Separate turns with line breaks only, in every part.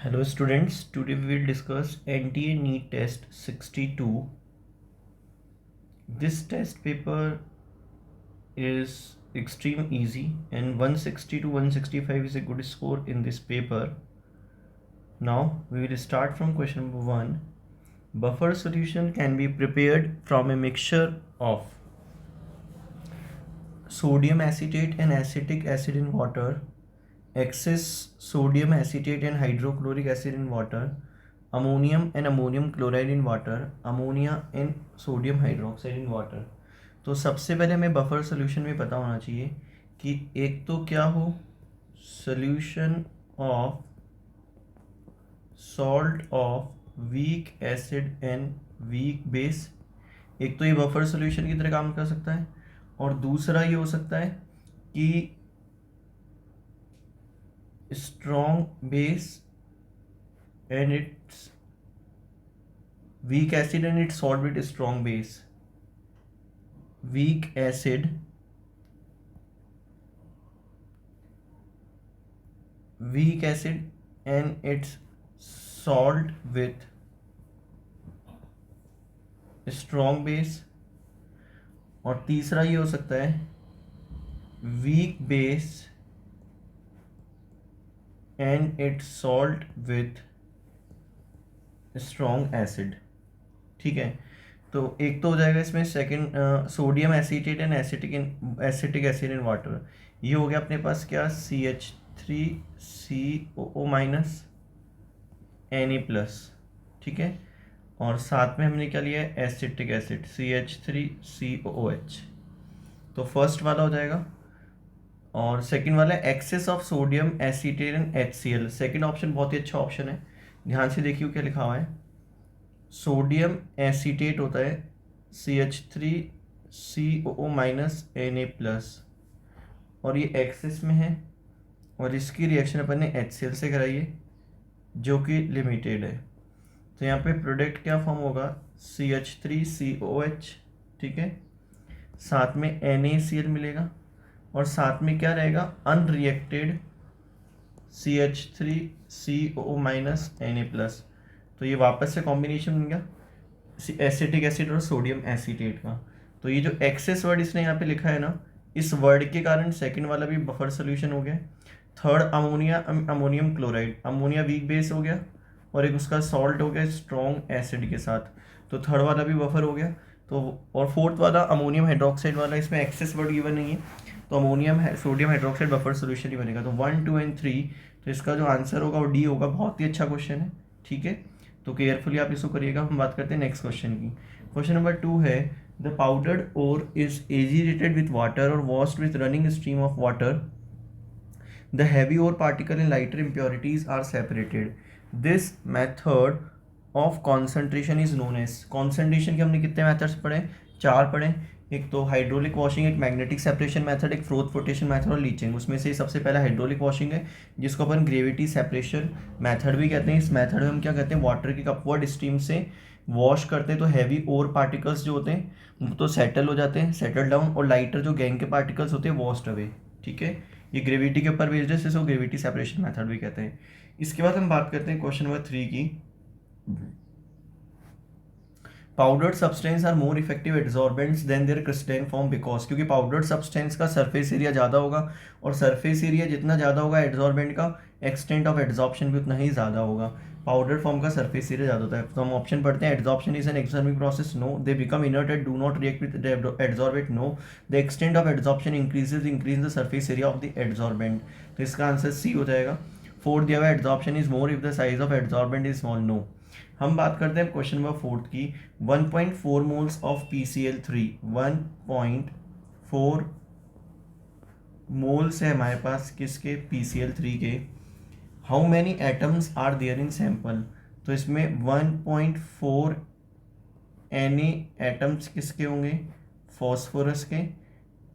Hello students, today we will discuss NTA NEET test 62. This test paper is extreme easy and 160 to 165 is a good score in this paper. Now we will start from question number 1. Buffer solution can be prepared from a mixture of sodium acetate and acetic acid in water, excess sodium acetate and hydrochloric acid in water, ammonium and ammonium chloride in water, ammonia and sodium hydroxide in water. तो सबसे पहले हमें buffer solution में पता होना चाहिए कि एक तो क्या हो, solution of salt of weak acid and weak base. एक तो ये बफर सोल्यूशन की तरह काम कर सकता है और दूसरा ये हो सकता है कि strong base and its weak acid and its salt with strong base. Weak acid and its salt with strong base। और तीसरा ये हो सकता है weak base and its salt with strong acid. ठीक है, तो एक तो हो जाएगा इसमें second sodium acetate and acetic acid in water. ये हो गया अपने पास क्या, CH3COO माइनस Na+। ठीक है, और साथ में हमने क्या लिया है, एसिटिक एसिड CH3COOH। तो फर्स्ट वाला हो जाएगा और सेकंड वाला है excess of sodium acetate and HCl। Second option बहुत ही अच्छा ऑप्शन है, ध्यान से देखिए क्या लिखा हुआ है। सोडियम एसीटेट होता है CH3COO माइनस Na+, और ये एक्सेस में है और इसकी रिएक्शन अपन ने HCl से कराई है जो कि लिमिटेड है। तो यहाँ पे प्रोडक्ट क्या फॉर्म होगा, CH3COH। ठीक है, साथ में NaCl मिलेगा और साथ में क्या रहेगा, अनरिएक्टेड CH3COO माइनस Na+। तो ये वापस से कॉम्बिनेशन बन गया एसिटिक एसिड और सोडियम एसीटेट का। तो ये जो एक्सेस वर्ड इसने यहाँ पे लिखा है ना, इस वर्ड के कारण सेकंड वाला भी बफर सोल्यूशन हो गया। Third ammonium chloride, ammonia weak base हो गया और एक उसका सॉल्ट हो गया स्ट्रॉन्ग एसिड के साथ, तो थर्ड वाला भी बफर हो गया। तो और फोर्थ वाला अमोनियम हाइड्रोक्साइड वाला, इसमें एक्सेस वर्ड गिवन नहीं है, तो ammonium sodium hydroxide buffer solution ही बनेगा। तो 1, 2 एंड 3, तो इसका जो आंसर होगा वो डी होगा। बहुत ही अच्छा क्वेश्चन है, ठीक है, तो केयरफुली आप इसको करिएगा। हम बात करते हैं नेक्स्ट क्वेश्चन की। क्वेश्चन नंबर 2 है, the powdered ore is agitated with water और washed with running stream of water. The heavy ore particle and lighter impurities are separated. This method of concentration is known as। concentration के हमने कितने methods पढ़े, 4 पढ़े। एक तो hydraulic washing, एक magnetic separation method, एक फ्लोट फ्लोटेशन मेथड और लीचिंग। उसमें से सबसे पहला हाइड्रोलिक वॉशिंग है जिसको अपन ग्रेविटी सेपरेशन मेथड भी कहते हैं। इस मेथड में हम क्या कहते हैं, वाटर की अपवर्ड स्ट्रीम से वॉश करते हैं तो हैवी ओर पार्टिकल्स जो होते हैं तो सेटल हो जाते हैं, सेटल डाउन, और लाइटर जो गैंग के पार्टिकल्स होते हैं वॉश्ड अवे। ठीक है, ये ग्रेविटी के ऊपर बेस्ड है, इसको ग्रेविटी सेपरेशन मेथड भी कहते हैं। इसके बाद हम बात करते हैं क्वेश्चन नंबर 3 की। Powdered substance are more effective adsorbents than their crystalline form because. क्योंकि पाउडर्ड सब्सटेंस का सरफेस एरिया ज़्यादा होगा और सरफेस एरिया जितना ज़्यादा होगा एड्सॉर्बेंट का एक्सटेंट ऑफ एड्सॉर्प्शन भी उतना ही ज़्यादा होगा। पाउडर फॉर्म का सरफेस एरिया ज़्यादा होता है। तो हम ऑप्शन पढ़ते हैं, adsorption is an exothermic process, no. They become inert and do not react with adsorbent, no. The extent of adsorption increase the surface area of the adsorbent. तो इसका आंसर सी हो जाएगा। फोर्थ दिया हुआ adsorption is more if the size of adsorbent is small, no. हम बात करते हैं क्वेश्चन नंबर 4 की। 1.4 मोल्स ऑफ PCl3, 1.4 मोल्स है हमारे पास किसके, PCl3 के। How many atoms are there in sample. तो इसमें 1.4 Na एटम्स किसके होंगे, फॉस्फोरस के।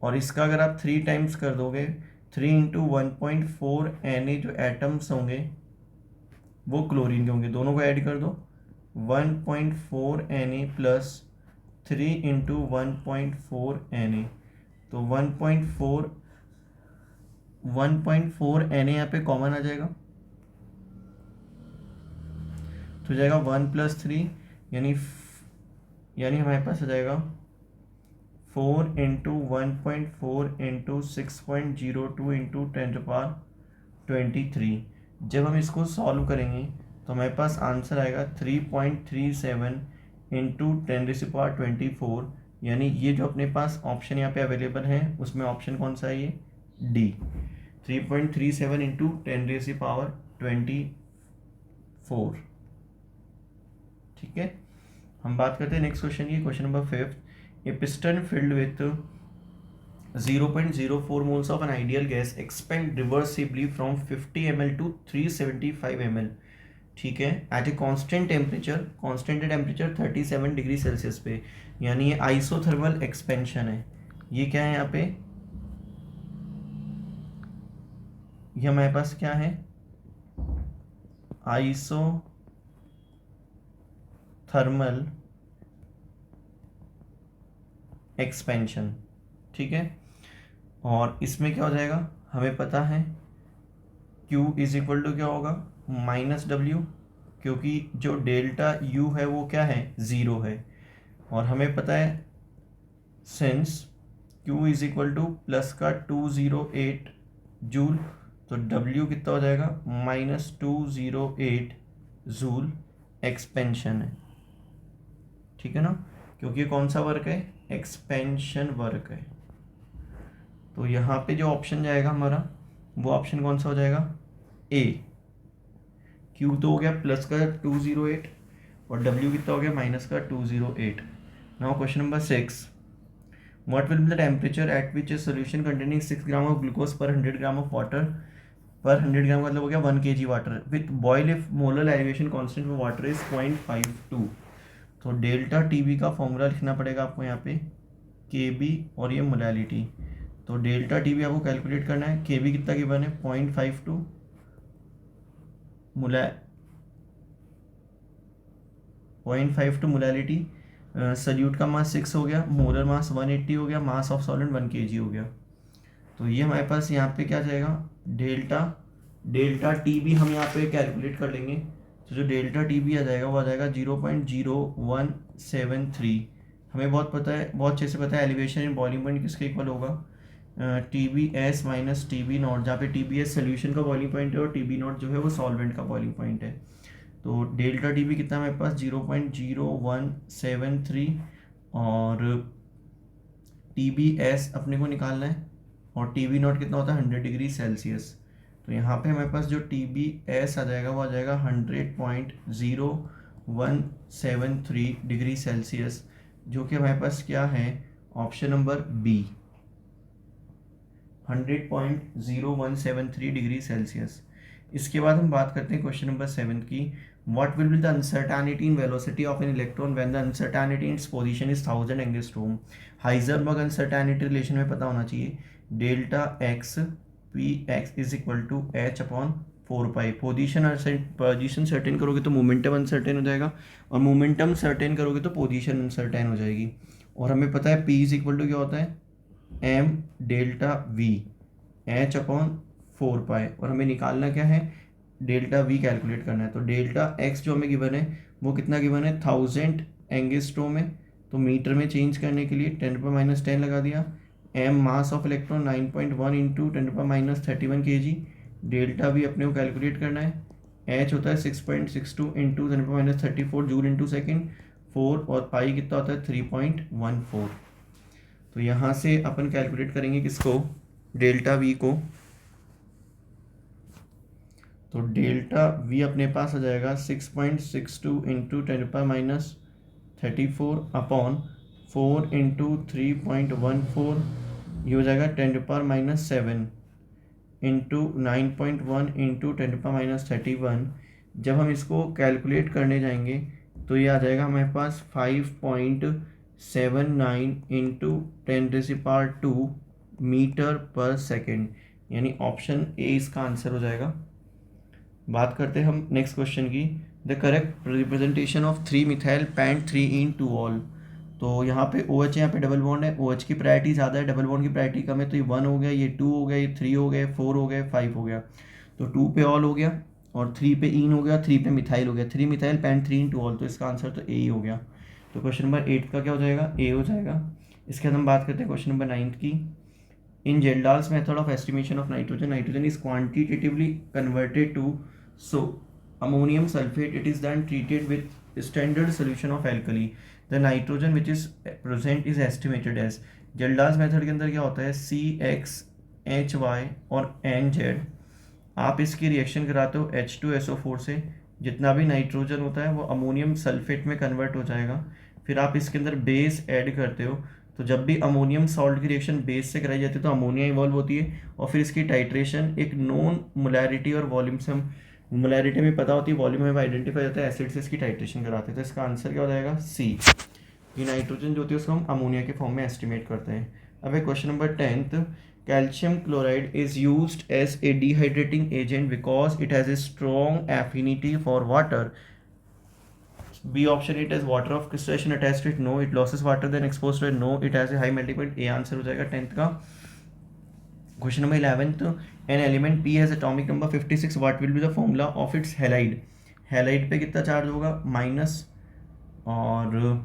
और इसका अगर आप 3 टाइम्स कर दोगे, 3 इंटू 1.4 Na जो एटम्स होंगे वो क्लोरीन के होंगे, दोनों को ऐड कर दो। 1.4 Na प्लस 3 इंटू 1.4 Na, तो 1.4 Na यहाँ पे कॉमन आ जाएगा। तो जाएगा 1 + 3 यानी हमारे पास आ जाएगा 4 × 1.4 × 6.02 × 10⁻23। जब हम इसको सॉल्व करेंगे तो हमारे पास आंसर आएगा 3.37 × 10⁻24। यानी ये जो अपने पास ऑप्शन यहाँ पे अवेलेबल है उसमें ऑप्शन कौन सा है, ये डी, 3.37 × 10⁻24। ठीक है, हम बात करते हैं नेक्स्ट क्वेश्चन की। Question number 5, A piston filled with 0.04 moles of an ideal gas expand reversibly from 50 ml to 375 ml। ठीक है, at a constant temperature 37 degree Celsius पे, यानी ये आइसोथर्मल एक्सपेंशन है। ये क्या है यहाँ पे, ये हमारे पास क्या है, आइसोथर्मल एक्सपेंशन। ठीक है, और इसमें क्या हो जाएगा, हमें पता है Q = क्या होगा, -W, क्योंकि जो डेल्टा U है वो क्या है, 0 है। और हमें पता है सिंस Q = का 208 जूल, तो W कितना हो जाएगा, -208 जूल एक्सपेंशन है। ठीक है ना, क्योंकि ये कौन सा वर्क है, एक्सपेंशन वर्क है। तो यहाँ पे जो ऑप्शन जाएगा हमारा वो ऑप्शन कौन सा हो जाएगा, ए। Q तो हो गया प्लस का 208 और W कितना हो गया, माइनस का 208। Now question number 6, what will be the temperature at which a solution containing 6 gram of glucose पर 100 ग्राम ऑफ वाटर, पर 100 ग्राम का मतलब हो गया 1 kg water, with boil if molar elevation constant for water is 0.52। तो delta TB का formula लिखना पड़ेगा आपको यहाँ पे, केबी और ये मोलैलिटी। तो डेल्टा टीबी आपको कैलकुलेट करना है, केबी कितना गिवन है 0.52, मोलैलिटी सल्यूट का मास 6 हो गया, मोलर मास 180 हो गया, मास ऑफ सॉलिड 1 kg हो गया। तो ये हमारे पास यहाँ पे क्या जाएगा, डेल्टा टीबी हम यहाँ पे कैलकुलेट कर लेंगे। तो जो डेल्टा टीबी आ जाएगा वो आ जाएगा 0.0173। हमें बहुत पता है, बहुत अच्छे से पता है एलिवेशन इन बॉइलिंग पॉइंट किसके इक्वल होगा, TBS - TB0, जहाँ पे TBS सोल्यूशन का बॉइलिंग पॉइंट है और TB0 जो है वो सॉल्वेंट का बॉइलिंग पॉइंट है। तो डेल्टा टीबी कितना हमारे पास 0.0173 और TBS अपने को निकालना है, और TB0 कितना होता है 100 डिग्री सेल्सियस। तो यहाँ पे हमारे पास जो TBS आ जाएगा वो आ जाएगा 100.0173 डिग्री सेल्सियस, जो कि हमारे पास क्या है, option number B, 100.0173 degree Celsius. इसके बाद हम बात करते हैं क्वेश्चन नंबर 7 की, what will be the uncertainty in velocity of an electron when the uncertainty in its position is 1000 angstrom. Heisenberg uncertainty relation में पता होना चाहिए, delta x Px = h/4π। Position certain करोगे तो मोमेंटम अनसर्टेन हो जाएगा, और मोमेंटम सर्टेन करोगे तो पोजीशन अनसर्टेन हो जाएगी। और हमें पता है P = क्या होता है, m डेल्टा v h/4π, और हमें निकालना क्या है, डेल्टा v कैलकुलेट करना है। तो डेल्टा x जो हमें गिवन है वो कितना गिवन है, 1000 एंगस्ट्रॉम में, तो मीटर में चेंज करने के लिए 10⁻10 लगा दिया। m mass of electron 9.1 × 10⁻31 kg। Delta भी अपने को कैलकुलेट करना है, h होता है 6.62 × 10⁻34 जूल × सेकेंड 4, और पाई कितना होता है 3.14। तो यहाँ से अपन कैलकुलेट करेंगे किसको, डेल्टा v को। तो डेल्टा v अपने पास आ जाएगा 6.62 × 10⁻34 अपॉन 4 × 3.14, ये हो जाएगा 10⁻7 × 9.1 × 10⁻31। जब हम इसको कैलकुलेट करने जाएंगे तो ये आ जाएगा हमारे पास 5.79 × 10⁻², मीटर पर सेकेंड, यानी ऑप्शन ए इसका आंसर हो जाएगा। बात करते हैं हम नेक्स्ट क्वेश्चन की, the correct representation of 3-methyl pant3-ene2-ol। तो यहाँ पे OH है, यहाँ पे डबल बॉन्ड है, OH की प्रायोरिटी ज़्यादा है, डबल बॉन्ड की प्रायोरिटी कम है। तो ये 1 हो गया, ये 2 हो गया, ये 3 हो गए, 4 हो गए, 5 हो गया। तो 2 पे ऑल हो गया, और 3 पे इन हो गया, 3 पे मिथाइल हो गया, 3 मिथाइल पैन 3 इन 2 ऑल, तो इसका आंसर तो ए ही हो गया। तो क्वेश्चन नंबर 8 का क्या हो जाएगा, ए हो जाएगा। इसके बाद हम बात करते हैं क्वेश्चन नंबर 9 की। In Kjeldahl's method of estimation of nitrogen, nitrogen is quantitatively converted to so ammonium sulfate, it is then treated with standard solution of alkali, the nitrogen which is present is estimated as। Kjeldahl's method के अंदर क्या होता है, CXHY और NZ, आप इसकी reaction कराते हो H2SO4 से, जितना भी नाइट्रोजन होता है वो अमोनियम सल्फेट में कन्वर्ट हो जाएगा। फिर आप इसके अंदर बेस ऐड करते हो, तो जब भी अमोनियम सॉल्ट की रिएक्शन बेस से कराई जाती है तो अमोनिया इवॉल्व होती है, और फिर इसकी टाइट्रेशन एक नोन मोलैरिटी और वॉल्यूम से, हम मोलैरिटी में पता होती है, वॉल्यूम में आइडेंटिफाई होता है, एसिड से इसकी टाइट्रेशन कराते हैं। तो इसका आंसर क्या हो जाएगा, सी। ये नाइट्रोजन जो होती है उसको हम अमोनिया के फॉर्म में एस्टिमेट करते हैं। अब question number 10, calcium chloride is used as a dehydrating agent because it has a strong affinity for water. B option, it has water of crystallisation attached to it, no. It loses water then exposed to it, no. It has a high melting point, A answer हो जाएगा 10th का। Question number 11, an element P has atomic number 56, what will be the formula of its halide. Halide पे कितना charge होगा, minus, और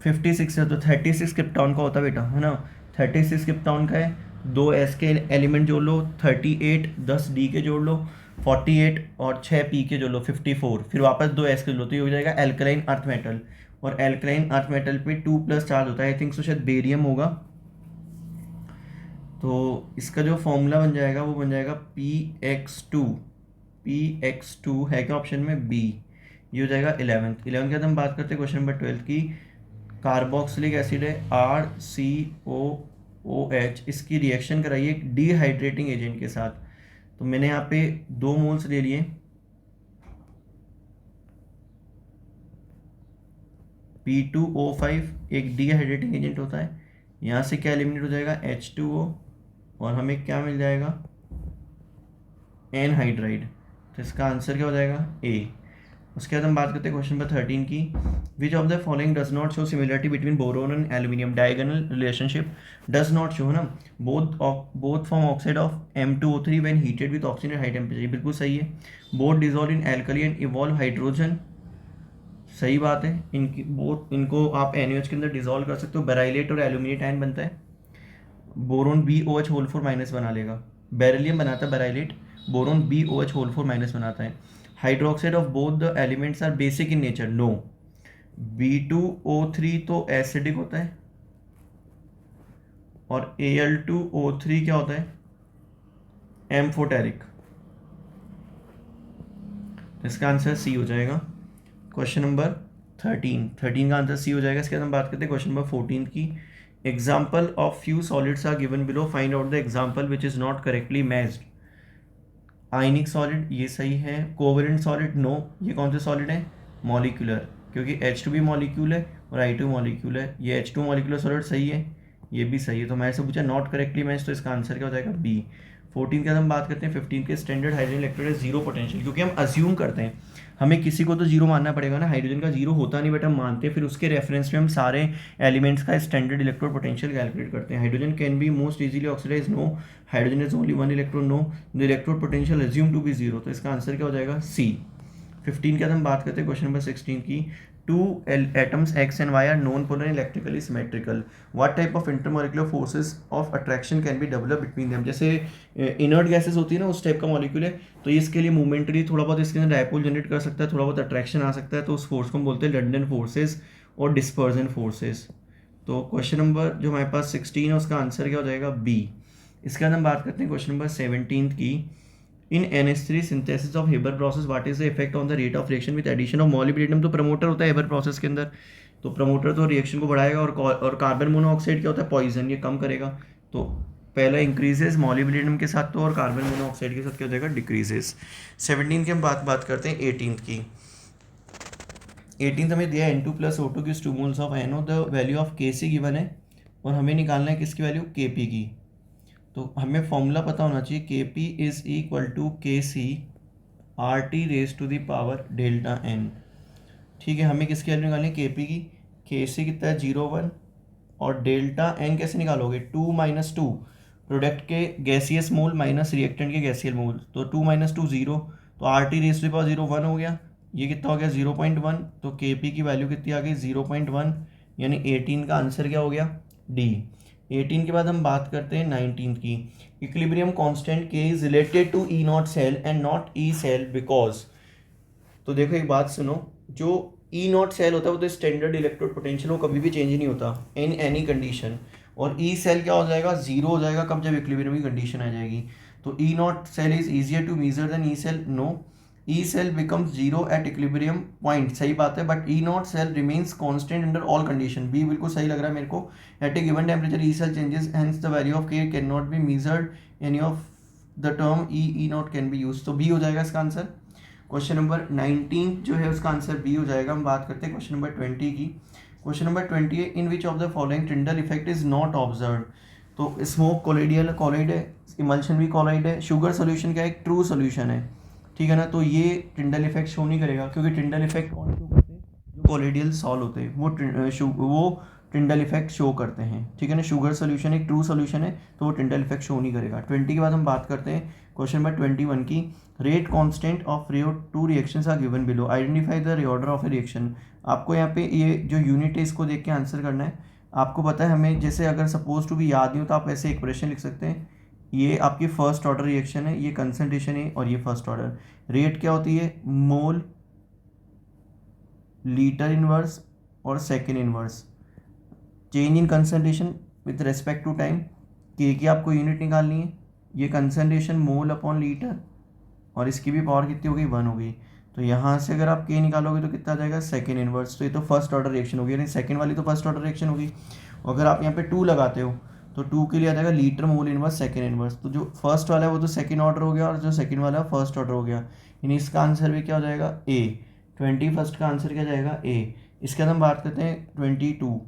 56 है तो 36 krypton का होता है बेटा, है ना। 36 क्रिप्टॉन का है, 2 S के एलिमेंट जोड़ लो, 38, 10 D के जोड़ लो, 48 और 6 P के जोड़ लो, 54, फिर वापस 2 S के जोड़ लो, तो ये हो जाएगा एल्कलाइन अर्थ मेटल। और एल्कलाइन अर्थ मेटल पे 2+ चार्ज होता है, आई थिंक सो शायद बेरियम होगा। तो इसका जो फॉर्मूला बन जाएगा वो बन जाएगा PX2। PX2 है क्या ऑप्शन में, बी। ये हो जाएगा 11th के बाद हम बात करते हैं क्वेश्चन नंबर 12 की। कार्बोक्सिलिक एसिड है RCOOH, इसकी रिएक्शन कराइए एक डिहाइड्रेटिंग एजेंट के साथ। तो मैंने यहाँ पे 2 मोल्स ले लिए, P2O5 एक डिहाइड्रेटिंग एजेंट होता है, यहाँ से क्या एलिमिनेट हो जाएगा, H2O, और हमें क्या मिल जाएगा, एनहाइड्राइड। तो इसका आंसर क्या हो जाएगा, ए। उसके बाद हम बात करते हैं क्वेश्चन नंबर 13 की। Which of the following does not show similarity between boron and aluminium, diagonal relationship, does not show, है ना। Both form oxide of M2O3 when heated with oxygen at high temperature, बिल्कुल सही है। Both dissolve in alkali and evolve hydrogen, सही बात है। इनको आप NaOH के अंदर डिजॉल्व कर सकते हो, बेराइलेट और एल्यूमिनेट आयन बनता है। बोरोन BOH होल 4 माइनस बना लेगा, बेरिलियम बनाता है beryllate, boron BOH whole 4 minus बनाता है। Hydroxide of both the elements are basic in nature, no. B2O3 तो एसिडिक होता है, और Al2O3 क्या होता है, एम्फोटेरिक। इसका आंसर सी हो जाएगा। क्वेश्चन नंबर 13 का आंसर सी हो जाएगा। इसके बाद हम बात करते हैं क्वेश्चन नंबर 14 की। Example of few solids are given below, find out the example which is not correctly matched. Ionic solid, ये सही है। Covalent solid, no. ये कौन से सॉलिड है, मॉलिक्यूलर, क्योंकि H2 भी मॉलिक्यूल है और I2 मॉलिक्यूल है। ये H2 मॉलिक्यूलर सॉलिड सही है, ये भी सही है। तो मैं से पूछा नॉट करेक्टली मैच, तो इसका आंसर क्या हो जाएगा, बी। 14 के बाद हम बात करते हैं 15 के। स्टैंडर्ड हाइड्रोजन इलेक्ट्रोड है जीरो पोटेंशियल, क्योंकि हम अज्यूम करते हैं, हमें किसी को तो जीरो मानना पड़ेगा ना, हाइड्रोजन का जीरो होता नहीं बट हम मानते हैं, फिर उसके रेफरेंस में हम सारे एलिमेंट्स का स्टैंडर्ड इलेक्ट्रोड पोटेंशियल कैलकुलेट करते हैं। Hydrogen can be most easily oxidise, no. Hydrogen is only 1 electron, no. The electrode potential assume to be zero, तो इसका आंसर क्या हो जाएगा, सी। 15 के बाद हम बात करते हैं क्वेश्चन नंबर 16 की। Two atoms X and Y are non-polar and electrically symmetrical. What type of intermolecular forces of attraction can be developed between them? जैसे इनर्ट गैसेस होती है ना, उस टाइप का मॉलिक्यूल है, तो ये इसके लिए मोमेंटरी थोड़ा बहुत इसके अंदर डायपोल जनरेट कर सकता है, थोड़ा बहुत अट्रैक्शन आ सकता है, तो उस फोर्स को हम बोलते हैं लंडन फोर्सेस और डिस्पर्जन फोर्सेस। तो क्वेश्चन नंबर जो हमारे पास 16 है उसका आंसर क्या हो जाएगा, बी। इसके बाद हम बात करते हैं क्वेश्चन नंबर 17 की। इन NH3 synthesis of Haber process, what is the effect on the rate of reaction with addition of molybdenum? तो प्रमोटर होता है Haber process के अंदर, तो प्रमोटर तो रिएक्शन को बढ़ाएगा, और कार्बन मोनोऑक्साइड क्या होता है, पॉइजन, ये कम करेगा। तो पहला इंक्रीजेस मॉलिब्डेनम के साथ, तो और कार्बन मोनोऑक्साइड के साथ क्या हो जाएगा, डिक्रीजेस। 17 की हम बात करते हैं 18 की। 18 हमें दिया N2+O2 की 2 moles of NO, the value of Kc given है, और हमें निकालना है किसकी वैल्यू, Kp की। तो हमें फॉर्मूला पता होना चाहिए, Kp is equal to Kc RT raise to the power delta N। ठीक है, हमें किसकी वैल्यू निकालनी है, Kp की। Kc कितना है, 0.1, और डेल्टा N कैसे निकालोगे, 2 - 2, प्रोडक्ट के गैसियस मोल माइनस रिएक्टेंट के गैसियल मोल, तो 2 - 2 0, तो R T raise to power 0 1 हो गया, ये कितना हो गया 0.1, तो के पी की वैल्यू कितनी आ गई 0.1, यानी 18 का आंसर क्या हो गया डी। 18 के बाद हम बात करते हैं 19 की। Equilibrium constant K is related to E naught cell and naught E cell because, तो देखो एक बात सुनो, जो ई नॉट सेल होता है वो तो स्टैंडर्ड इलेक्ट्रोड पोटेंशियल, वो कभी भी चेंज नहीं होता इन एनी कंडीशन, और ई सेल क्या हो जाएगा जीरो हो जाएगा कब, जब इक्विलिब्रियम की कंडीशन आ जाएगी। तो E naught cell is easier to measure than E cell, no, E cell becomes zero at equilibrium point, सही बात है, but E naught cell remains constant under all condition, B बिल्कुल सही लग रहा है मेरे को। At a given temperature E cell changes, hence the value of K can not be measured any of the term E naught can be use, तो B हो जाएगा इसका आंसर। क्वेश्चन नंबर 19 जो है उसका आंसर बी हो जाएगा। हम बात करते हैं क्वेश्चन नंबर 20 की। क्वेश्चन नंबर 20 है, in which of the following Tyndall effect is not observe, तो स्मोक कोलोइडल कॉलोइड है, इमल्शन भी कॉलोइड है, शुगर सोल्यूशन का एक ट्रू सोल्यूशन है, ठीक है ना, तो ये टिंडल इफेक्ट शो नहीं करेगा, क्योंकि टिंडल इफेक्ट कौन शो करते हैं, जो कोलोइडल सॉल्व होते हैं वो टिंडल इफेक्ट शो करते हैं, ठीक है ना। शुगर सोल्यूशन एक ट्रू सोल्यूशन है तो वो टिंडल इफेक्ट शो नहीं करेगा। 20 के बाद हम बात करते हैं क्वेश्चन नंबर 21 की। Rate constant of two reactions are given below, identify the reorder of a reaction. आपको यहाँ पे ये जो यूनिट है इसको देख के आंसर करना है। आपको पता है हमें, जैसे अगर सपोज टू भी याद नहीं हो तो आप ऐसे एक्सप्रेशन लिख सकते हैं, ये आपकी फर्स्ट ऑर्डर रिएक्शन है, ये कंसंट्रेशन है और ये फर्स्ट ऑर्डर। रेट क्या होती है, मोल, लीटर इनवर्स और second inverse. Change in concentration with respect to time, के की आपको यूनिट निकालनी है, ये कंसंट्रेशन मोल अपॉन लीटर, और इसकी भी पावर कितनी हो गई 1 हो गई। तो यहाँ से अगर आप के निकालोगे तो कितना आ जाएगा सेकेंड इनवर्स, तो ये तो फर्स्ट ऑर्डर रिएक्शन होगी, यानी सेकेंड वाली तो फर्स्ट ऑर्डर रिएक्शन होगी। अगर आप यहाँ पे 2 लगाते हो तो 2 के लिए आ जाएगा litre mole inverse second inverse, तो जो फर्स्ट वाला है वो तो सेकेंड ऑर्डर हो गया और जो सेकेंड वाला है फर्स्ट ऑर्डर हो गया, यानी इसका आंसर भी क्या हो जाएगा ए। 21 का आंसर क्या जाएगा ए। इसके बाद हम बात करते हैं 22।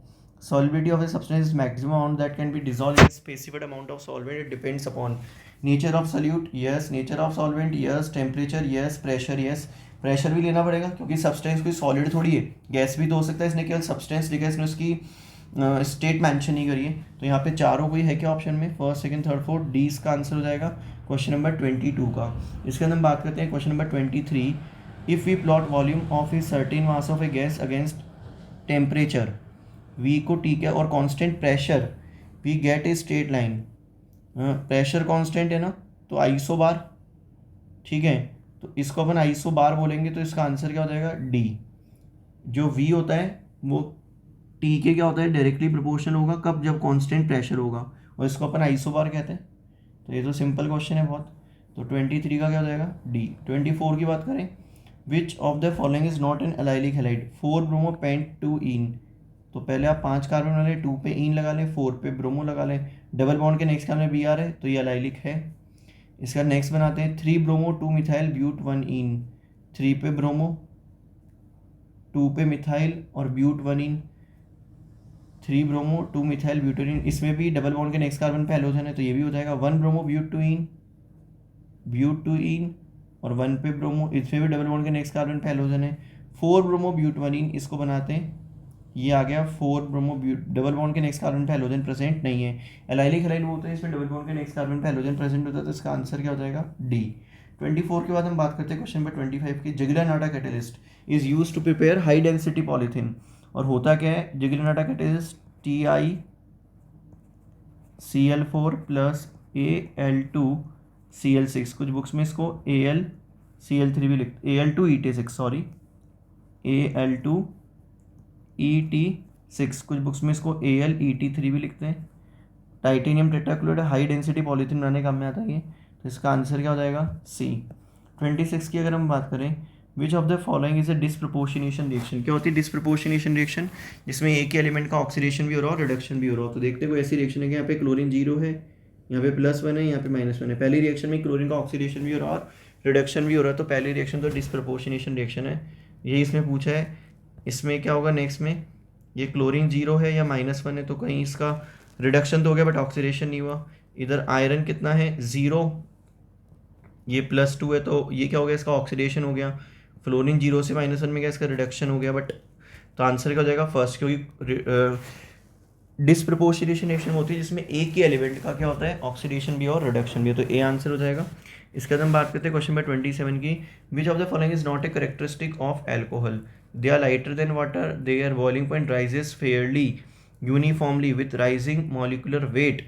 Solubility of a substance is maximum amount that can be dissolved in a specified amount of solvent. It depends upon nature of solute, yes, nature of solvent, yes, temperature, yes, pressure, yes। Pressure भी लेना पड़ेगा क्योंकि substance कोई solid थोड़ी है, gas भी तो हो सकता है, इसने केवल सब्सटेंस लिखा है, इसने उसकी स्टेट मेंशन नहीं करी है। तो यहाँ पे चारों कोई है क्या ऑप्शन में, first second third fourth, D इसका आंसर हो जाएगा क्वेश्चन नंबर 22 का। इसके अंदर हम बात करते हैं question number 23। If we plot volume of a certain mass of a gas against temperature V को ठीक है और constant pressure, we get a straight line. Pressure constant है ना, तो आइसो बार, ठीक है, तो इसको अपन आइसो बार बोलेंगे, तो इसका आंसर क्या हो जाएगा डी। जो V होता है वो T के क्या होता है डायरेक्टली प्रोपोर्शनल होगा, कब, जब कांस्टेंट प्रेशर होगा, और इसको अपन आइसो बार कहते हैं। तो ये तो सिंपल क्वेश्चन है बहुत। तो 23 का क्या हो जाएगा डी। 24 की बात करें, which of the following is not an allylic halide, 4 bromo paint 2 इन, तो पहले आप 5 कार्बन वाले 2 पे इन लगा लें, 4 पे ब्रोमो लगा लें, डबल बॉन्ड के नेक्स्ट कार्बन में बी आर है तो ये एलाइलिक है। इसका नेक्स्ट बनाते हैं 3 ब्रोमो 2 मिथाइल ब्यूट 1 इन, 3 पे ब्रोमो 2 पे मिथाइल और ब्यूट 1 इन, 3 ब्रोमो 2 मिथाइल ब्यूटेरिन, इसमें भी डबल बॉन्ड के नेक्स्ट कार्बन पे हैलोजन है तो ये भी हो जाएगा 1 ब्रोमो ब्यूट 2 इन, ब्यूट 2 इन और 1 पे ब्रोमो, इसमें भी डबल बॉन्ड के नेक्स्ट कार्बन पे हैलोजन है, 4 ब्रोमो ब्यूट 1 इन, इसको बनाते हैं, ये आ गया 4 ब्रोमो ब्यूट, डबल बॉन्ड के नेक्स्ट कार्बन पे हैलोजन प्रेजेंट नहीं है। एलाइलिक हैलाइड वो होता है इसमें डबल बॉन्ड के नेक्स्ट कार्बन पे हैलोजन प्रेजेंट होता है, तो इसका आंसर क्या हो जाएगा डी। 24 के बाद हम बात करते हैं क्वेश्चन नंबर 25 की। Ziegler Natta catalyst is used to prepare high density polythene, और होता क्या है जिगलेनाटा कैटेलिस्ट, TiCl4 प्लस Al2Cl6, कुछ बुक्स में इसको AlCl3 भी लिखते, Al2Et6 सॉरी, Al2Et6, कुछ बुक्स में इसको AlEt3 भी लिखते हैं। Titanium tetrachloride high density polythene बनाने काम में आता है ये, तो इसका आंसर क्या हो जाएगा सी। 26 की अगर हम बात करें, which of the following is a disproportionation reaction, क्या होती है डिस्प्रपोर्शनेशन रिएक्शन, जिसमें एक ही एलिमेंट का ऑक्सीडेशन भी हो रहा हो रिडक्शन भी हो रहा हो। तो देखते कोई ऐसी रिएक्शन है कि यहाँ पे क्लोरीन 0 है, यहाँ पे +1 है, यहाँ पे -1 है। पहली रिएक्शन में क्लोरीन का ऑक्सीडेशन भी हो रहा है और रिडक्शन भी हो रहा है, तो पहली रिएक्शन तो डिस्प्रपोर्शनेशन रिएक्शन है, यही इसमें पूछा है। इसमें क्या होगा नेक्स्ट में, ये क्लोरीन 0 है या -1 है, तो कहीं इसका रिडक्शन तो हो गया बट ऑक्सीडेशन नहीं हुआ। इधर आयरन कितना है 0, ये +2 है, तो ये क्या हो गया इसका ऑक्सीडेशन हो गया। फ्लोरीन 0 से -1 में क्या इसका रिडक्शन हो गया, बट तो आंसर क्या हो जाएगा फर्स्ट, क्योंकि डिस्प्रपोर्शनेशन रिएक्शन होती है जिसमें एक ही एलिमेंट का क्या होता है ऑक्सीडेशन भी और रिडक्शन भी है, तो ए आंसर हो जाएगा। इसके बाद हम बात करते हैं क्वेश्चन नंबर 27 की। Which of the following is not a characteristic of alcohol? They are lighter than water, their boiling point rises fairly uniformly with rising molecular weight,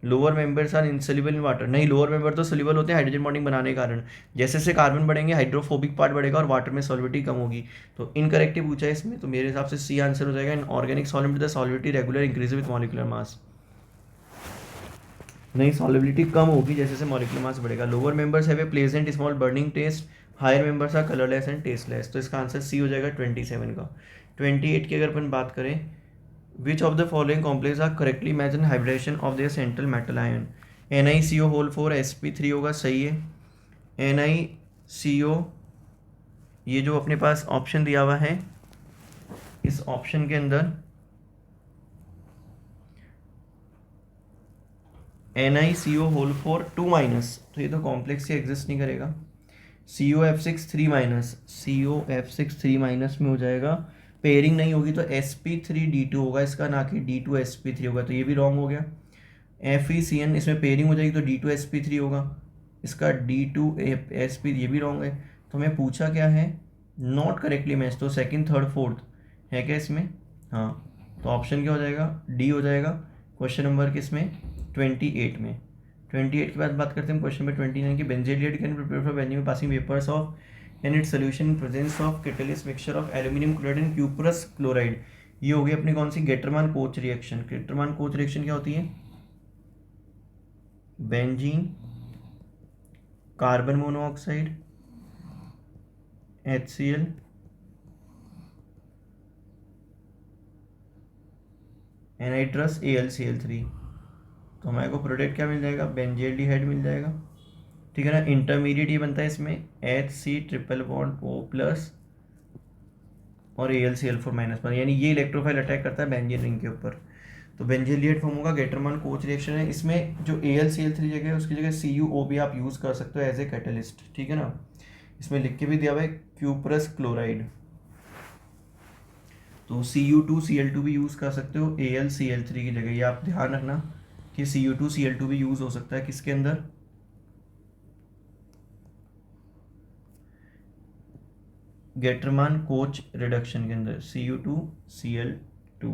lower members are insoluble in water. नहीं, lower member तो soluble होते हैं hydrogen bonding बनाने के कारण। जैसे जैसे carbon बढ़ेंगे हाइड्रोफोबिक पार्ट बढ़ेगा और वाटर में सॉल्विटी कम होगी। तो इनकरेक्ट पूछा है इसमें, तो मेरे हिसाब से सी आंसर हो जाएगा। In organic solvent the solubility regular increase with molecular mass. नहीं, सॉलिबिलिटी कम होगी जैसे जैसे मॉलिक्यूलर मास बढ़ेगा। Lower members have a pleasant smell burning taste, higher members are colourless and tasteless. तो इसका आंसर सी हो जाएगा 27 का। 28 की अगर अपन बात करें, which of the following complex are correctly match in hybridisation of their central metal ion? NiCO whole 4 sp3 होगा, सही है। NiCO, ये जो अपने पास ऑप्शन दिया हुआ है, इस ऑप्शन के अंदर NiCO होल 4 2 माइनस, तो ये तो कॉम्प्लेक्स ही एग्जिस्ट नहीं करेगा। COF6 3 माइनस, COF6 3 माइनस में हो जाएगा। पेयरिंग नहीं होगी तो sp3d2 होगा इसका, ना कि d2sp3 होगा, तो ये भी रॉन्ग हो गया। FeCN, इसमें पेयरिंग हो जाएगी तो d2sp3 होगा, इसका d2sp, ये भी रॉन्ग है। तो हमें पूछा क्या है, नॉट करेक्टली मैच, तो सेकंड थर्ड फोर्थ है क्या इसमें? हाँ, तो ऑप्शन क्या हो जाएगा, डी हो जाएगा। क्वेश्चन नंबर किसमें, 28 में। 28 के बाद बात करते हैं क्वेश्चन नंबर 29 की। Benzaldehyde can prepare for benzene passing vapours of in it solution in presence of catalyst mixture of aluminium chloride and cuprous chloride. ये होगी अपनी कौन सी, Gattermann Koch reaction. Gattermann Koch reaction क्या होती है, benzene, carbon monoxide, HCl, anhydrous AlCl3। तो हमारे को प्रोडक्ट क्या मिल जाएगा, बेंजेल्डिहाइड मिल जाएगा, ठीक है ना। इंटरमीडिएट ये बनता है इसमें HC triple bond O plus और AlCl4 माइनस पर, यानी ये इलेक्ट्रोफाइल अटैक करता है बेंजीन रिंग के ऊपर। तो बेंजेलिएट फॉर्म होगा, गेटरमान कोच रिएक्शन है। इसमें जो AlCl3 जगह है उसकी जगह CuO भी आप यूज़ कर सकते हो एज ए कैटलिस्ट, ठीक है ना। इसमें लिख के भी दिया हुआ है क्यूप्रस क्लोराइड, तो Cu2Cl2 भी यूज़ कर सकते हो AlCl3 की जगह। ये आप ध्यान रखना कि Cu2Cl2 भी यूज़ हो सकता है किसके अंदर, गेटरमान कोच रिडक्शन के अंदर, Cu2Cl2।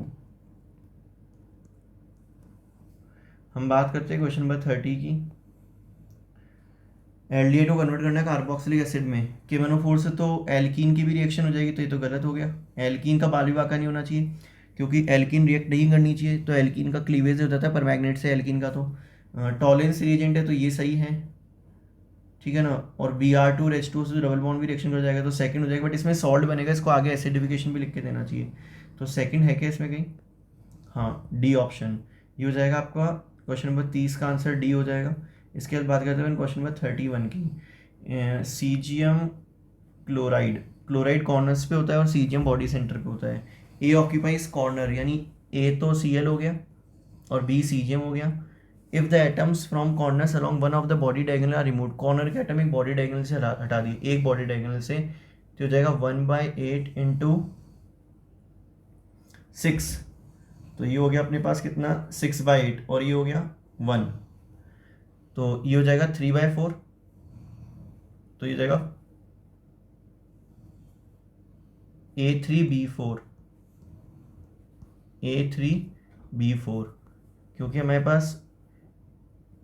हम बात करते हैं क्वेश्चन नंबर 30 की। एल्डिहाइड को कन्वर्ट करना है कार्बोक्सिलिक एसिड में, KMnO4 से तो एल्कीन की भी रिएक्शन हो जाएगी, तो ये तो गलत हो गया। एल्कीन का बाल विवाह नहीं होना चाहिए, क्योंकि एल्कीन रिएक्ट नहीं करनी चाहिए, तो एल्कीन का क्लीवेज हो जाता है परमैग्नेट से एल्कीन का। तो टॉलेंस रिएजेंट है तो ये सही है, ठीक है ना। और Br2 और H2 से डबल बॉन्ड भी रिएक्शन कर जाएगा, तो सेकंड हो जाएगा। बट इसमें सॉल्ट बनेगा, इसको आगे एसिडिफिकेशन भी लिख के देना चाहिए। तो सेकंड है क्या इसमें कहीं, हाँ, डी ऑप्शन, ये हो जाएगा आपका क्वेश्चन नंबर 30 का आंसर डी हो जाएगा। इसके बाद बात करते हैं क्वेश्चन नंबर 31 की। सीजियम क्लोराइड, क्लोराइड कॉर्नर्स पे होता है और सीजियम बॉडी सेंटर पे होता है। ए ऑक्यूपाइज कॉर्नर, यानी ए तो Cl हो गया और बी सीजियम हो गया। If the atoms from corners along one of the body diagonal are remove, corner के एटम एक बॉडी डायगोनल से हटा दिए, एक बॉडी डायगोनल से, तो हो जाएगा 1/8 इंटू 6। तो ये हो गया अपने पास कितना, 6/8, और ये हो गया 1, तो ये हो जाएगा 3/4। तो ये जाएगा A3B4, A3B4, क्योंकि हमारे पास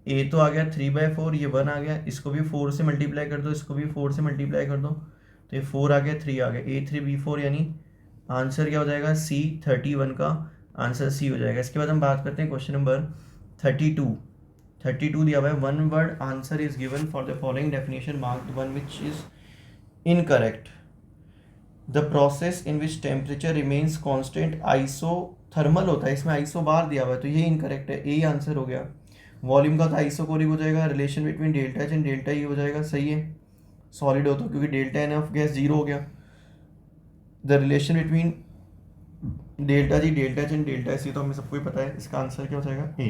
A तो आ गया 3/4, ये 1 आ गया, इसको भी 4 से मल्टीप्लाई कर दो, इसको भी 4 से मल्टीप्लाई कर दो, तो ये 4 आ गया, 3 आ गया, A3B4, यानी आंसर क्या हो जाएगा, C31 का आंसर C हो जाएगा। इसके बाद हम बात करते हैं क्वेश्चन नंबर 32 दिया हुआ है। One word answer is given for the following definition, marked one which is incorrect. The process in which temperature remains constant isothermal होता है, इसमें आइसो बार दिया हुआ है, तो ये इनकरेक्ट है, ए आंसर हो गया। वॉल्यूम का तो आइसोकोरिक हो जाएगा, relation between delta H and delta E हो जाएगा, सही है। सॉलिड हो तो क्योंकि डेल्टा एन ऑफ गैस 0 हो गया। The relation between delta G, delta H and delta S, ये तो हमें सबको ही पता है, इसका आंसर क्या हो जाएगा, A.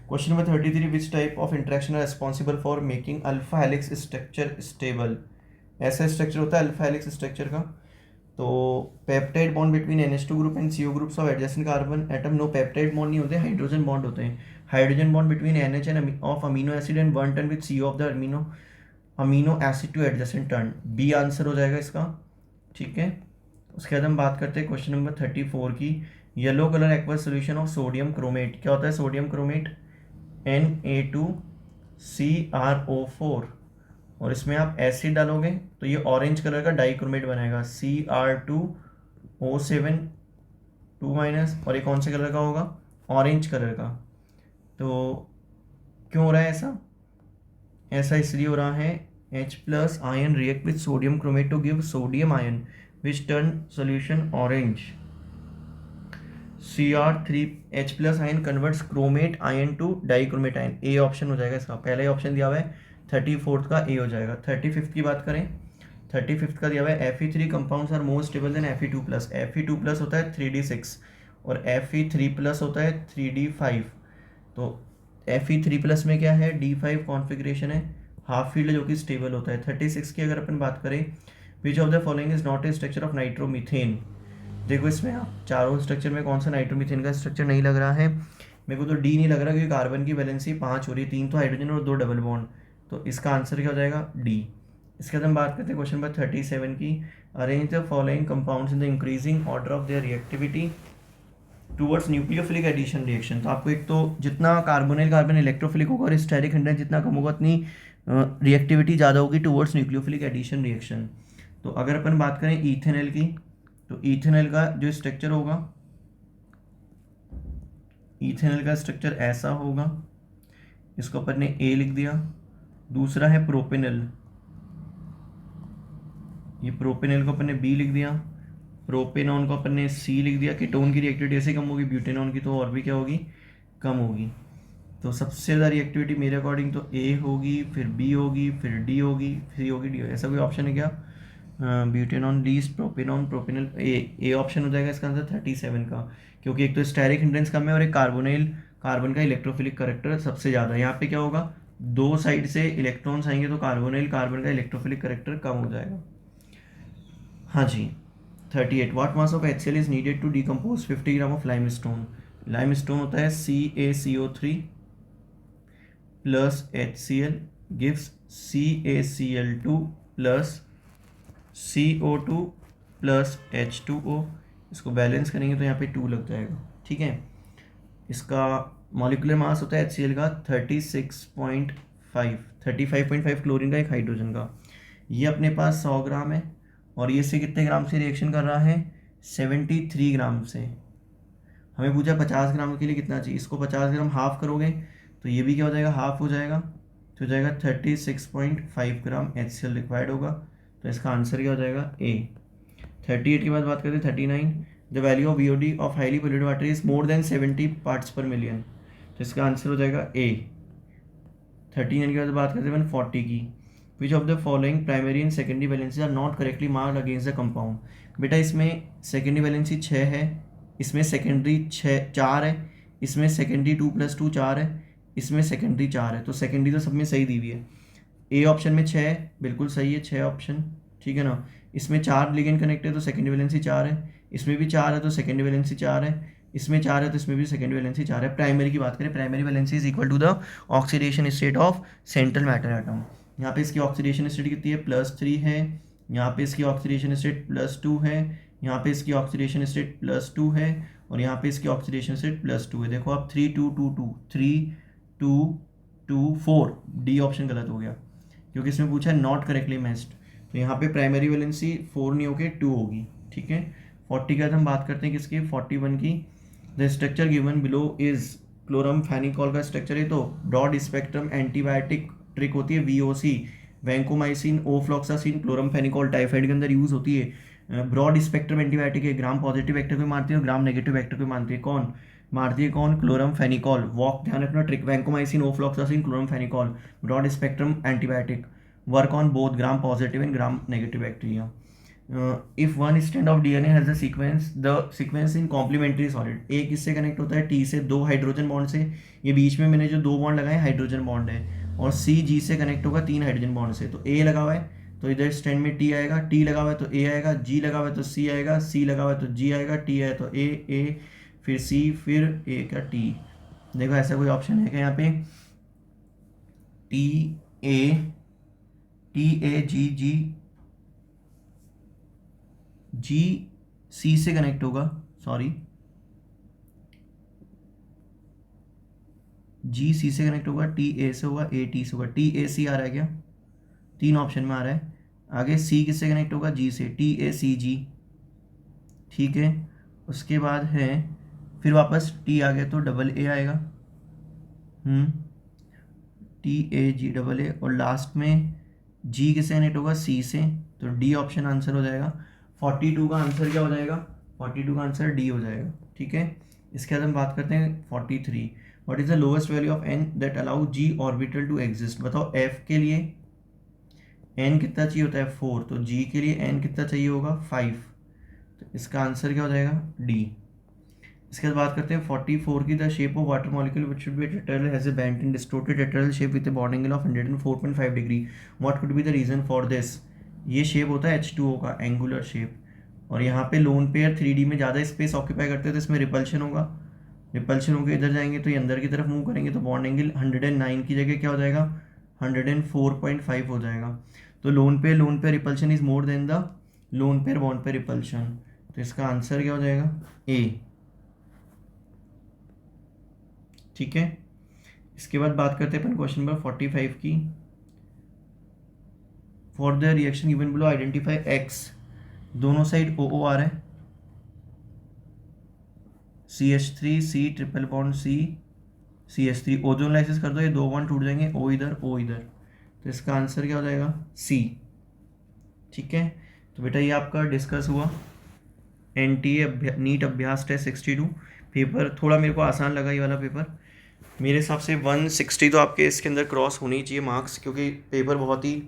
Question number 33, which type of interaction are responsible for making alpha helix structure stable. ऐसा स्ट्रक्चर होता है अल्फा हेलिक्स स्ट्रक्चर का, तो peptide bond between NH2 group and CO groups of adjacent carbon atom. No, peptide bond नहीं होते, hydrogen bond होते हैं। Hydrogen bond between NH and of amino acid and 1 turn with CO of the amino acid to adjacent turn. B answer हो जाएगा इसका, ठीक है। उसके बाद हम बात करते हैं क्वेश्चन नंबर 34 की। Yellow colour aqueous solution of sodium chromate. क्या होता है सोडियम क्रोमेट? Na2CrO4, और इसमें आप एसिड डालोगे तो ये ऑरेंज कलर का डाइक्रोमेट बनेगा Cr2O7 2-, और ये कौन से कलर का होगा? ऑरेंज कलर का। तो क्यों हो रहा है ऐसा? ऐसा इसलिए हो रहा है H+ ion react with sodium chromate to give sodium ion which turn solution orange. Cr3H+ ion converts chromate ion to dichromate ion. A option हो जाएगा इसका, पहला ही ऑप्शन दिया हुआ है 34th का ए हो जाएगा। 35th की बात करें, 35th का दिया हुआ है Fe3 compounds are more stable than Fe2+। Fe2+ होता है 3d6 और Fe3+ होता है 3d5। तो Fe3+ में क्या है? d5 कॉन्फ़िगरेशन है, हाफ फील्ड जो कि स्टेबल होता है। 36 की अगर अपन बात करें, which of the following is not A structure of nitromethane. देखो इसमें आप चारों स्ट्रक्चर में कौन सा नाइट्रोमीथेन का स्ट्रक्चर नहीं लग रहा है? मेरे को तो डी नहीं लग रहा, क्योंकि कार्बन की वैलेंसी 5 हो रही है, 3 तो हाइड्रोजन और 2 डबल बॉन्ड। तो इसका आंसर क्या हो जाएगा? डी। इसके बाद हम बात करते हैं क्वेश्चन नंबर 37 की। Arrange the following compounds in the increasing order of their reactivity towards nucleophilic addition reaction. तो आपको एक तो जितना कार्बोनिल कार्बन इलेक्ट्रोफिलिक होगा और स्टेरिक हाइड्रोजन जितना कम होगा उतनी रिएक्टिविटी ज़्यादा होगी टूवर्ड्स न्यूक्लियोफिलिक एडिशन रिएक्शन। तो अगर अपन बात करें इथेनॉल की, तो इथेनॉल का जो स्ट्रक्चर होगा, इथेनॉल का स्ट्रक्चर ऐसा होगा, इसको अपन ने ए लिख दिया। दूसरा है प्रोपेनॉल, ये प्रोपेनॉल को अपन ने बी लिख दिया। प्रोपेनॉन को अपन ने सी लिख दिया। कीटोन की रिएक्टिविटी ऐसे कम होगी, ब्यूटेनॉन की तो और भी क्या होगी? कम होगी। तो सबसे ज़्यादा रिएक्टिविटी मेरे अकॉर्डिंग तो ए होगी, फिर बी होगी, फिर डी होगी, फिर होगी डी। ऐसा कोई ऑप्शन है क्या? ब्यूटेनॉन लीस्ट, प्रोपेनॉन, प्रोपेनॉल, ए ऑप्शन हो जाएगा इसका आंसर 37 का, क्योंकि एक तो स्टेरिक हिंड्रेंस कम है और एक कार्बन का इलेक्ट्रोफिलिक करेक्टर सबसे ज़्यादा है। यहाँ पे क्या होगा? दो साइड से इलेक्ट्रॉन्स आएंगे तो कार्बन का इलेक्ट्रोफिलिक करेक्टर कम हो जाएगा। हाँ जी। 38 what mass of HCl is needed to decompose 50 gram of limestone. Limestone होता है CaCO3 plus HCl gives CaCl2 plus CO2 plus H2O। इसको बैलेंस करेंगे तो यहाँ पे 2 लग जाएगा, ठीक है। इसका मॉलिक्यूलर मास होता है HCl का 35.5 क्लोरीन का, एक हाइड्रोजन का। ये अपने पास 100 ग्राम है और ये से कितने ग्राम से रिएक्शन कर रहा है? 73 ग्राम से। हमें पूछा 50 ग्राम के लिए कितना चाहिए, इसको 50 ग्राम हाफ करोगे तो ये भी क्या हो जाएगा? हाफ हो जाएगा, तो हो जाएगा 36.5 ग्राम HCl रिक्वायर्ड होगा। तो इसका आंसर क्या हो जाएगा? ए। 38 की बात करते हैं 39। The value of VOD of highly polluted water is more than 70 parts पर मिलियन। तो इसका आंसर हो जाएगा ए। 39 की बात करते हैं 40 की। Which of the following primary and secondary valency are not correctly marked against the compound. बेटा इसमें सेकेंडरी वैलेंसी 6 है, इसमें सेकेंडरी 4 है, इसमें सेकेंडरी 2+2 4 है, इसमें सेकेंडरी 4 है। तो सेकेंडरी तो सब में सही दी हुई है। ए ऑप्शन में 6 है, बिल्कुल सही है 6 ऑप्शन, ठीक है ना। इसमें 4 लिगेंड कनेक्ट है तो सेकेंडरी वैलेंसी 4 है, इसमें भी 4 है तो सेकेंडरी वैलेंसी 4 है, इसमें 4 है तो इसमें भी सेकेंडरी वैलेंसी 4 है। प्राइमरी की बात करें, primary valency is equal to the oxidation state of central metal atom. यहाँ पे इसकी ऑक्सीडेशन स्टेट कितनी है? +3 है। यहाँ पे इसकी ऑक्सीडेशन स्टेट +2 है, यहाँ पे इसकी ऑक्सीडेशन स्टेट +2 है, और यहाँ पे इसकी ऑक्सीडेशन स्टेट +2 है। देखो आप 3 2 2 2 3 2 2 4, डी ऑप्शन गलत हो गया क्योंकि इसमें पूछा है नॉट करेक्टली मैच्ड। तो यहाँ पे प्राइमरी वैलेंसी 4 नहीं होगी 2 होगी, ठीक है। 40 के बाद हम बात करते हैं किसकी? 41 की। The structure given below is chloramphenicol का स्ट्रक्चर है तो ब्रॉड स्पेक्ट्रम एंटीबायोटिक ट्रिक होती है VOC, vancomycin, ofloxacin, chloramphenicol typhoid के अंदर यूज होती है। ब्रॉड स्पेक्ट्रम एंटीबायोटिक है, ग्राम पॉजिटिव एक्टर को मारती है और ग्राम नेगेटिव एक्टर को मारती है। कौन मारती है? कौन? क्लोरमफेनिकॉल। वॉक ध्यान रखना trick, vancomycin, ofloxacin, chloramphenicol, broad spectrum antibiotic, work on both gram positive and gram negative bacteria. If one strand of DNA has the sequence in complementary solid. एक इससे कनेक्ट होता है T से, 2 हाइड्रोजन बॉन्ड से, ये बीच में मैंने जो 2 बॉन्ड लगाए हाइड्रोजन बॉन्ड है, और C G से कनेक्ट होगा 3 हाइड्रोजन बॉन्ड से। तो A लगा हुआ है तो इधर स्ट्रैंड में T आएगा, T लगा हुआ है तो A आएगा, G लगा हुआ है तो C आएगा, C लगा हुआ है तो G आएगा, T आया तो A, फिर C, फिर A का T। देखो ऐसा कोई ऑप्शन है क्या यहाँ पे? टी ए जी सी से कनेक्ट होगा, सॉरी जी सी से कनेक्ट होगा, टी ए से होगा, ए टी से होगा। टी ए सी आ रहा है क्या? 3 ऑप्शन में आ रहा है। आगे सी किससे कनेक्ट होगा? जी से, टी ए सी जी, ठीक है। उसके बाद है फिर वापस टी आ गया तो डबल ए आएगा, T A ji double A, और लास्ट में जी किससे कनेक्ट होगा? सी से, तो डी ऑप्शन आंसर हो जाएगा। 42 का आंसर क्या हो जाएगा? 42 का आंसर डी हो जाएगा, ठीक है। इसके बाद हम बात करते हैं 43। What is the lowest value of n that allow g orbital to exist? बताओ एफ के लिए एन कितना चाहिए होता है? 4, तो जी के लिए एन कितना चाहिए होगा? 5, तो इसका आंसर क्या हो जाएगा? डी। इसके बाद बात करते हैं 44 की। The shape of water molecule which should be tetrahedral has a bent and distorted tetrahedral shape with a bond angle of 104.5 degree. What could be the reason for this? ये शेप होता है H2O का angular shape, और यहाँ पे lone pair 3D में ज़्यादा space occupy करते हैं तो इसमें रिपल्शन होगा। रिपल्शन होकर इधर जाएंगे तो ये अंदर की तरफ मूव करेंगे, तो बॉन्ड एंगल 109 की जगह क्या हो जाएगा? 104.5 हो जाएगा। तो lone pair repulsion is more than the lone pair bond pair repulsion, तो इसका आंसर क्या हो जाएगा? ए, ठीक है। इसके बाद बात करते हैं अपन क्वेश्चन नंबर 45 की। For the reaction given below identify x, दोनों साइड ओ आ रहा है, CH3C triple bond CH3, ozone lysis कर दो, ये 2 बॉन्ड टूट जाएंगे, ओ इधर ओ इधर, तो इसका आंसर क्या हो जाएगा? सी, ठीक है। तो बेटा ये आपका डिस्कस हुआ NTA नीट अभ्यास टेस्ट 62। पेपर थोड़ा मेरे को आसान लगा ये वाला पेपर, मेरे हिसाब से 160 तो आपके इसके अंदर क्रॉस होनी चाहिए मार्क्स, क्योंकि पेपर बहुत ही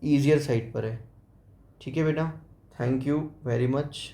ईजियर साइड पर है, ठीक है बेटा। Thank you very much.